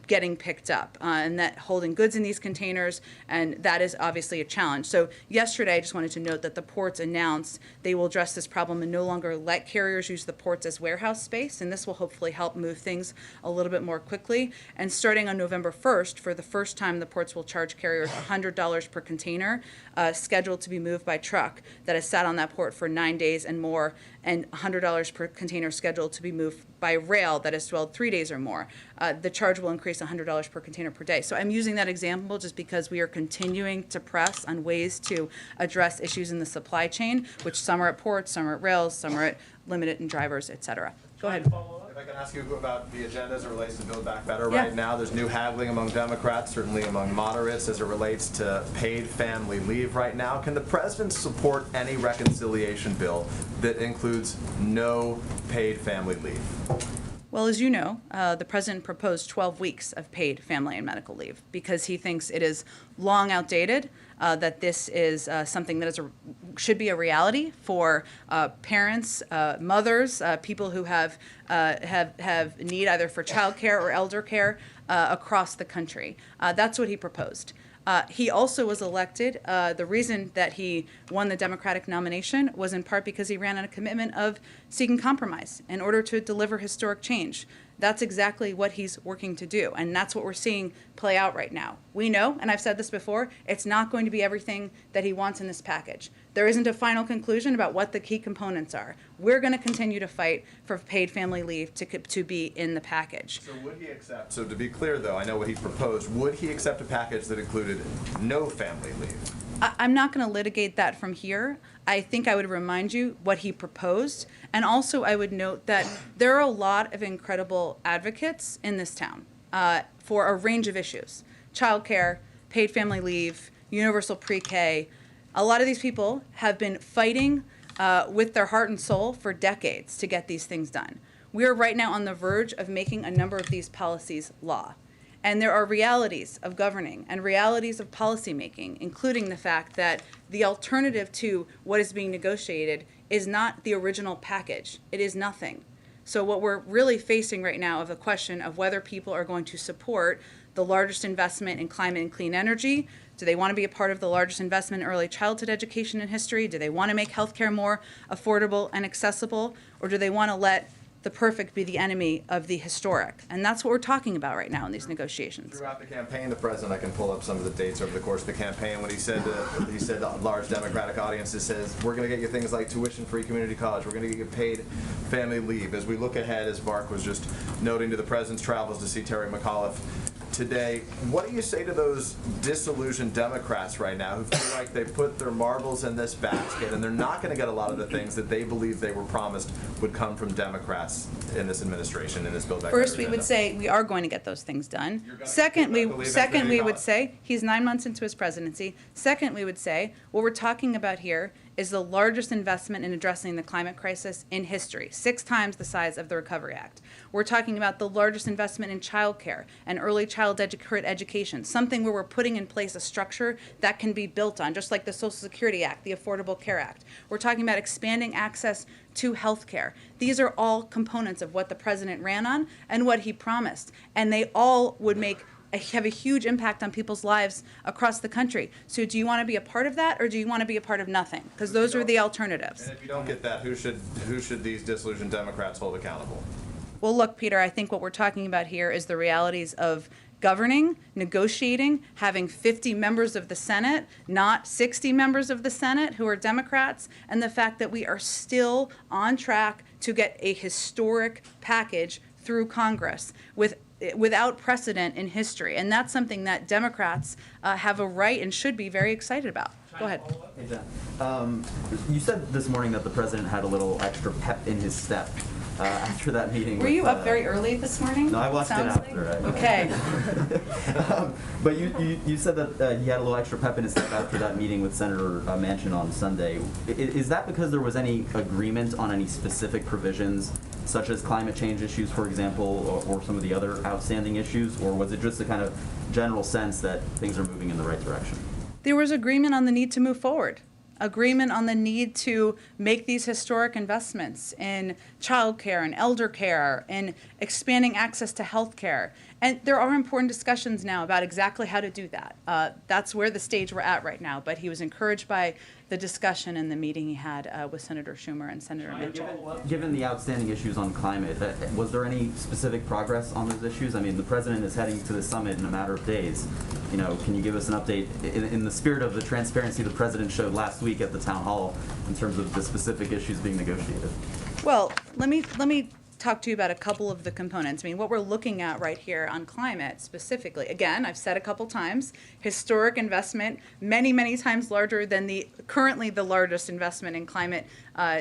getting picked up, and that holding goods in these containers, and that is obviously a challenge. So yesterday, I just wanted to note that the ports announced they will address this problem and no longer let carriers use the ports as warehouse space, and this will hopefully help move things a little bit more quickly. And starting on November 1st, for the first time, the ports will charge carriers $100 per container scheduled to be moved by truck that has sat on that port for 9 days and more, and $100 per container scheduled to be moved by rail that has dwelled 3 days or more. The charge will increase $100 per container per day. So I'm using that example just because we are continuing to press on ways to address issues in the supply chain, which some are at ports, some are at rails, some are at limited and drivers, et cetera. Go ahead. If I can ask you about the agenda as it relates to Build Back Better Yeah. right now, there's new haggling among Democrats, certainly among moderates, as it relates to paid family leave right now. Can the president support any reconciliation bill that includes no paid family leave? Well, as you know, the president proposed 12 weeks of paid family and medical leave because he thinks it is long outdated, that this is something that is should be a reality for parents, mothers, people who have need either for child care or elder care across the country. That's what he proposed. He also was elected. The reason that he won the Democratic nomination was in part because he ran on a commitment of seeking compromise in order to deliver historic change. That's exactly what he's working to do, and that's what we're seeing play out right now. We know, and I've said this before, it's not going to be everything that he wants in this package. There isn't a final conclusion about what the key components are. We're going to continue to fight for paid family leave to be in the package. So would he accept, so to be clear though, I know what he proposed, would he accept a package that included no family leave? I'm not going to litigate that from here. I think I would remind you what he proposed. And also I would note that there are a lot of incredible advocates in this town for a range of issues. Childcare, paid family leave, universal pre-K. A lot of these people have been fighting with their heart and soul for decades to get these things done. We are right now on the verge of making a number of these policies law. And there are realities of governing and realities of policymaking, including the fact that the alternative to what is being negotiated is not the original package. It is nothing. So what we're really facing right now is a question of whether people are going to support the largest investment in climate and clean energy. Do they want to be a part of the largest investment in early childhood education in history? Do they want to make healthcare more affordable and accessible? Or do they want to let the perfect be the enemy of the historic? And that's what we're talking about right now in these negotiations. Throughout the campaign, the president, I can pull up some of the dates over the course of the campaign, when he said to large Democratic audiences, says, we're going to get you things like tuition-free community college, we're going to get you paid family leave. As we look ahead, as Mark was just noting, to the president's travels to see Terry McAuliffe today, what do you say to those disillusioned Democrats right now who feel like they put their marbles in this basket and they're not going to get a lot of the things that they believe they were promised would come from Democrats in this administration, in this Build Back Better First, we would agenda? say we are going to get those things done. Second, we would say he's 9 months into his presidency. Second, we would say what we're talking about here is the largest investment in addressing the climate crisis in history, 6 times the size of the Recovery Act. We're talking about the largest investment in childcare and early child education, something where we're putting in place a structure that can be built on, just like the Social Security Act, the Affordable Care Act. We're talking about expanding access to health care. These are all components of what the president ran on and what he promised, and they all would have a huge impact on people's lives across the country. So do you want to be a part of that, or do you want to be a part of nothing? Because those are the alternatives. And if you don't get that, who should these disillusioned Democrats hold accountable? Well, look, Peter, I think what we're talking about here is the realities of governing, negotiating, having 50 members of the Senate, not 60 members of the Senate who are Democrats, and the fact that we are still on track to get a historic package through Congress without precedent in history. And that's something that Democrats have a right and should be very excited about. Go ahead. Hey, Jen. You said this morning that the president had a little extra pep in his step after that meeting. Were you up very early this morning? No, I watched it after. Okay. But you said that he had a little extra pep in his step after that meeting with Senator Manchin on Sunday. Is that because there was any agreement on any specific provisions, such as climate change issues, for example, or some of the other outstanding issues, or was it just a kind of general sense that things are moving in the right direction? There was agreement on the need to move forward. Agreement on the need to make these historic investments in childcare and elder care and expanding access to health care. And there are important discussions now about exactly how to do that. That's where the stage we're at right now. But he was encouraged by the discussion in the meeting he had with Senator Schumer and Senator Manchin. Given the outstanding issues on climate, was there any specific progress on those issues? I mean, the president is heading to the summit in a matter of days. You know, can you give us an update in the spirit of the transparency the president showed last week at the town hall in terms of the specific issues being negotiated? Well, let me talk to you about a couple of the components. I mean, what we're looking at right here on climate specifically, again, I've said a couple times, historic investment, many, many times larger than currently the largest investment in climate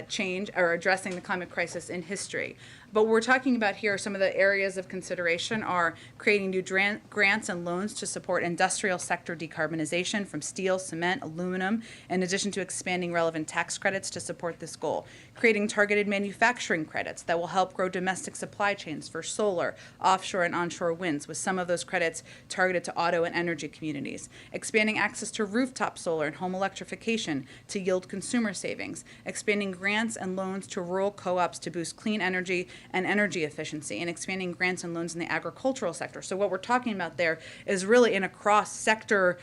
change or addressing the climate crisis in history. But what we're talking about here, some of the areas of consideration are creating new grants and loans to support industrial sector decarbonization from steel, cement, aluminum, in addition to expanding relevant tax credits to support this goal. Creating targeted manufacturing credits that will help grow domestic supply chains for solar, offshore and onshore winds, with some of those credits targeted to auto and energy communities. Expanding access to rooftop solar and home electrification to yield consumer savings. Expanding grants and loans to rural co-ops to boost clean energy and energy efficiency, and expanding grants and loans in the agricultural sector. So what we're talking about there is really in a cross-sector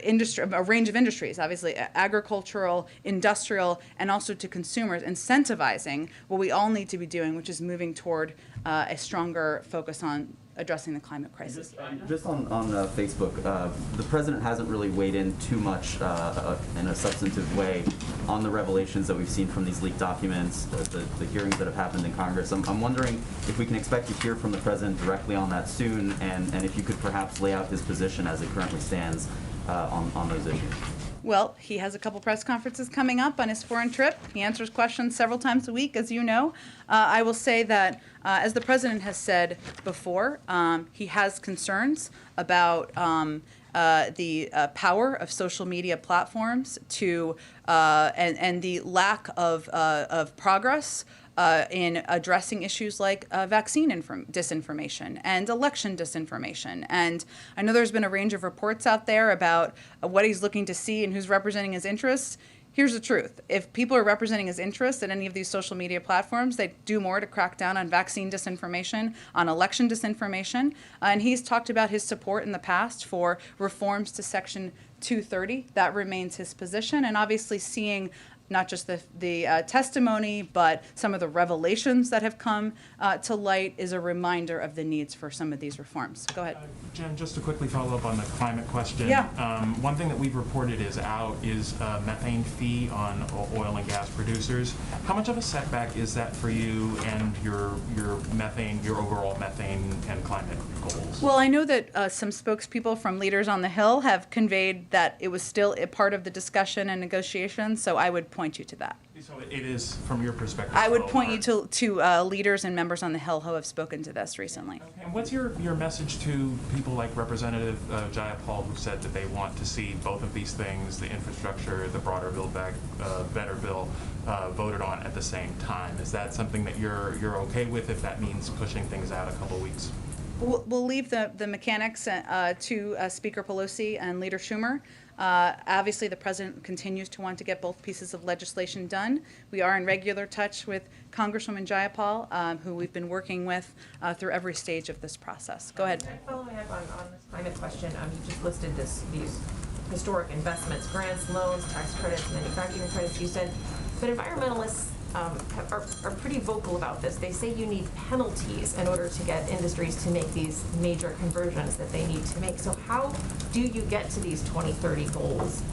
industry, a range of industries, obviously agricultural, industrial, and also to consumers, incentivizing what we all need to be doing, which is moving toward a stronger focus on addressing the climate crisis. Just on Facebook, the president hasn't really weighed in too much in a substantive way on the revelations that we've seen from these leaked documents, the hearings that have happened in Congress. I'm wondering if we can expect to hear from the president directly on that soon, and if you could perhaps lay out his position as it currently stands on those issues. Well, he has a couple press conferences coming up on his foreign trip. He answers questions several times a week, as you know. I will say that, as the president has said before, he has concerns about the power of social media platforms to and the lack of progress in addressing issues like vaccine disinformation and election disinformation. And I know there's been a range of reports out there about what he's looking to see and who's representing his interests. Here's the truth. If people are representing his interests at any of these social media platforms, they do more to crack down on vaccine disinformation, on election disinformation. And he's talked about his support in the past for reforms to Section 230. That remains his position. And obviously seeing not just the testimony, but some of the revelations that have come to light is a reminder of the needs for some of these reforms. Go ahead. Jen, just to quickly follow up on the climate question. Yeah. One thing that we've reported is a methane fee on oil and gas producers. How much of a setback is that for you and your overall methane and climate goals? Well, I know that some spokespeople from Leaders on the Hill have conveyed that it was still a part of the discussion and negotiations, so I would point you to that. So it is, from your perspective. I would low point you mark. to leaders and members on the Hill who have spoken to this recently. And what's your message to people like Representative Jayapal, who said that they want to see both of these things, the infrastructure, the broader Build Back Better bill, voted on at the same time? Is that something that you're okay with if that means pushing things out a couple weeks? We'll leave the mechanics to Speaker Pelosi and Leader Schumer. Obviously, the president continues to want to get both pieces of legislation done. We are in regular touch with Congresswoman Jayapal, who we've been working with through every stage of this process. Go ahead. Following up on this climate question, you just listed these historic investments, grants, loans, tax credits, manufacturing credits, you said, but environmentalists are pretty vocal about this. They say you need penalties in order to get industries to make these major conversions that they need to make. So how do you get to these 2030 goals,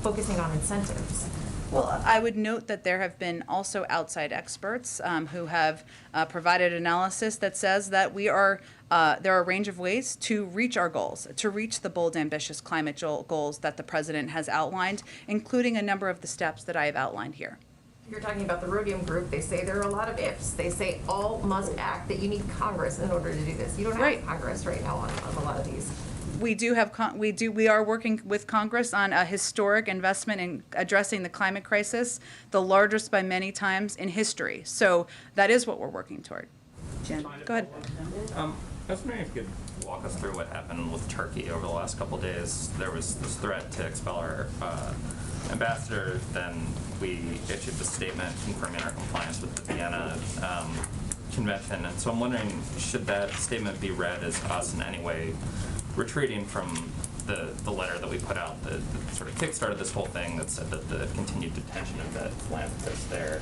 focusing on incentives? Well, I would note that there have been also outside experts who have provided analysis that says that there are a range of ways to reach our goals, to reach the bold, ambitious climate goals that the president has outlined, including a number of the steps that I have outlined here. You're talking about the Rhodium Group. They say there are a lot of ifs. They say all must act, that you need Congress in order to do this. You don't have Congress right now on a lot of these. We do have we are working with Congress on a historic investment in addressing the climate crisis, the largest by many times in history. So that is what we're working toward. Jen, go ahead. I was wondering if you could walk us through what happened with Turkey over the last couple of days. There was this threat to expel our ambassador. Then we issued the statement confirming our compliance with the Vienna Convention. And so I'm wondering, should that statement be read as us in any way retreating from the letter that we put out that sort of kickstarted this whole thing, that said that the continued detention of that philanthropist there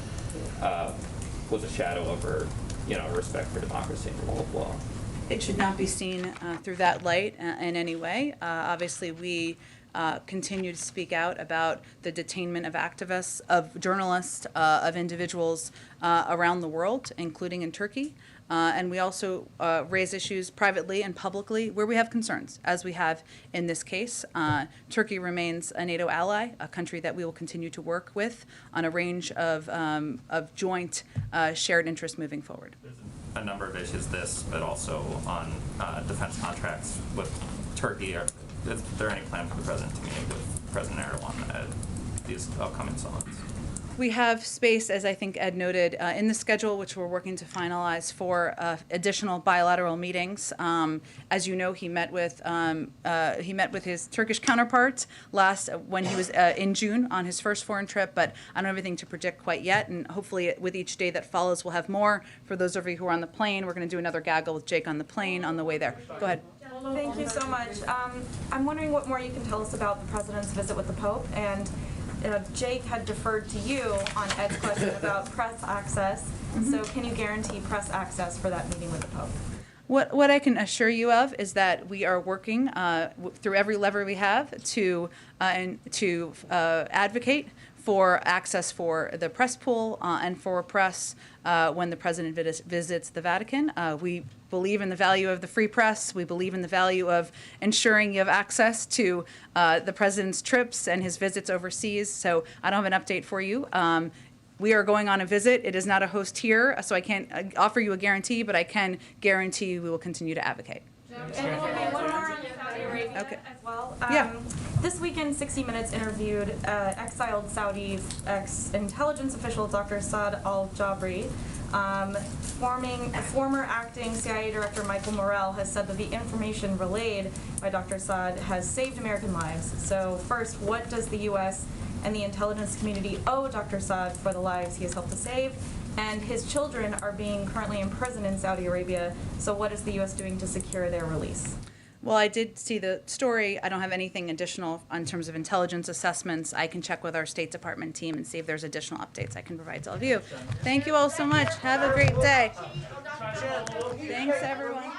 was a shadow over, respect for democracy and rule of law? It should not be seen through that light in any way. Obviously, we continue to speak out about the detainment of activists, of journalists, of individuals around the world, including in Turkey. And we also raise issues privately and publicly where we have concerns, as we have in this case. Turkey remains a NATO ally, a country that we will continue to work with on a range of joint shared interests moving forward. A number of issues, but also on defense contracts with Turkey. Is there any plan for the president to meet with President Erdogan at these upcoming summits? We have space, as I think Ed noted, in the schedule, which we're working to finalize for additional bilateral meetings. As you know, he met with his Turkish counterpart when he was in June on his first foreign trip. But I don't have anything to predict quite yet, and hopefully, with each day that follows, we'll have more. For those of you who are on the plane, we're going to do another gaggle with Jake on the plane on the way there. Go ahead. Thank you so much. I'm wondering what more you can tell us about the president's visit with the Pope. And Jake had deferred to you on Ed's question about press access. So can you guarantee press access for that meeting with the Pope? What I can assure you of is that we are working through every lever we have to advocate for access for the press pool and for press when the president visits the Vatican. We believe in the value of the free press. We believe in the value of ensuring you have access to the president's trips and his visits overseas. So I don't have an update for you. We are going on a visit. It is not a host here, so I can't offer you a guarantee, but I can guarantee you we will continue to advocate. And one more on Saudi Arabia as well. Yeah. This weekend, 60 Minutes interviewed exiled Saudi ex-intelligence official Dr. Saad al-Jabri. Former acting CIA Director Michael Morrell has said that the information relayed by Dr. Saad has saved American lives. So first, what does the U.S. and the intelligence community owe Dr. Saad for the lives he has helped to save? And his children are being currently imprisoned in Saudi Arabia. So what is the U.S. doing to secure their release? Well, I did see the story. I don't have anything additional in terms of intelligence assessments. I can check with our State Department team and see if there's additional updates I can provide to all of you. Thank you all so much. Have a great day. Thanks, everyone.